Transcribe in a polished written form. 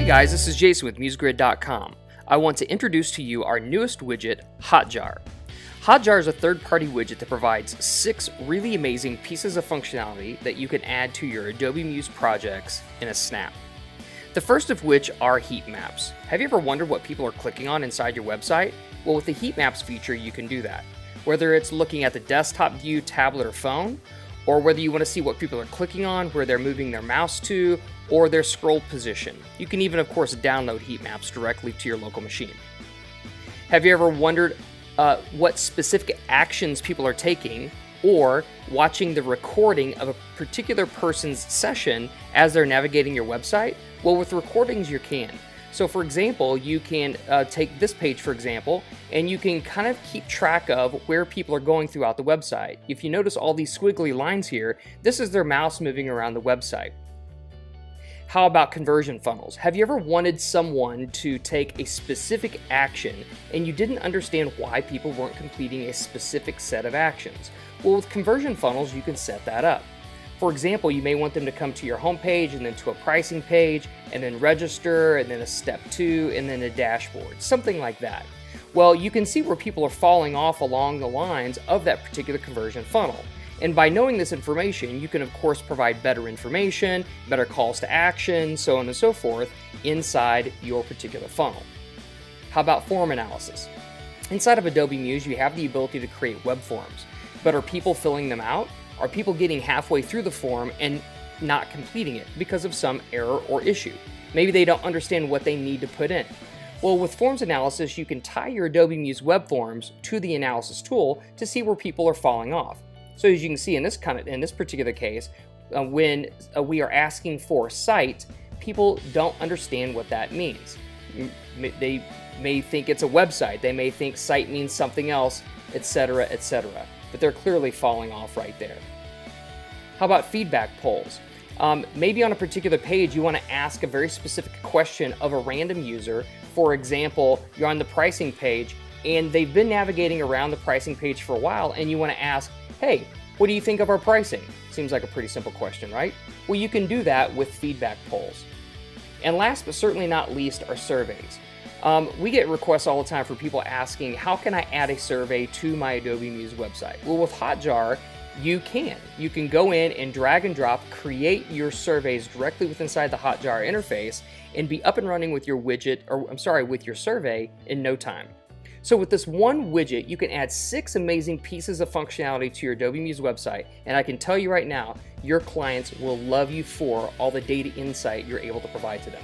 guys, this is Jason with MuseGrid.com. I want to introduce to you our newest widget, Hotjar. Hotjar is a third-party widget that provides 6 really amazing pieces of functionality that you can add to your Adobe Muse projects in a snap. The first of which are heat maps. Have you ever wondered what people are clicking on inside your website? Well, with the heat maps feature, you can do that. Whether it's looking at the desktop view, tablet, or phone, or whether you want to see what people are clicking on, where they're moving their mouse to, or their scroll position. You can even, of course, download heat maps directly to your local machine. Have you ever wondered what specific actions people are taking, or watching the recording of a particular person's session as they're navigating your website? Well, with recordings, you can. So for example, you can take this page, for example, and you can kind of keep track of where people are going throughout the website. If you notice all these squiggly lines here, this is their mouse moving around the website. How about conversion funnels? Have you ever wanted someone to take a specific action and you didn't understand why people weren't completing a specific set of actions? Well, with conversion funnels, you can set that up. For example, you may want them to come to your home page and then to a pricing page and then register and then a step 2 and then a dashboard, something like that. Well, you can see where people are falling off along the lines of that particular conversion funnel. And by knowing this information, you can of course provide better information, better calls to action, so on and so forth, inside your particular funnel. How about form analysis? Inside of Adobe Muse, you have the ability to create web forms, but are people filling them out? Are people getting halfway through the form and not completing it because of some error or issue? Maybe they don't understand what they need to put in. Well, with forms analysis, you can tie your Adobe Muse web forms to the analysis tool to see where people are falling off. So as you can see in this particular case, when we are asking for site, people don't understand what that means. They may think it's a website, they may think site means something else, etc., etc. But they're clearly falling off right there. How about feedback polls? Maybe on a particular page you want to ask a very specific question of a random user. For example, you're on the pricing page and they've been navigating around the pricing page for a while and you want to ask, hey, what do you think of our pricing? Seems like a pretty simple question, right? Well, you can do that with feedback polls. And last but certainly not least are surveys. We get requests all the time for people asking, how can I add a survey to my Adobe Muse website? Well, with Hotjar, you can. You can go in and drag and drop, create your surveys directly within inside the Hotjar interface, and be up and running with your widget, with your survey in no time. So with this one widget, you can add 6 amazing pieces of functionality to your Adobe Muse website, and I can tell you right now, your clients will love you for all the data insight you're able to provide to them.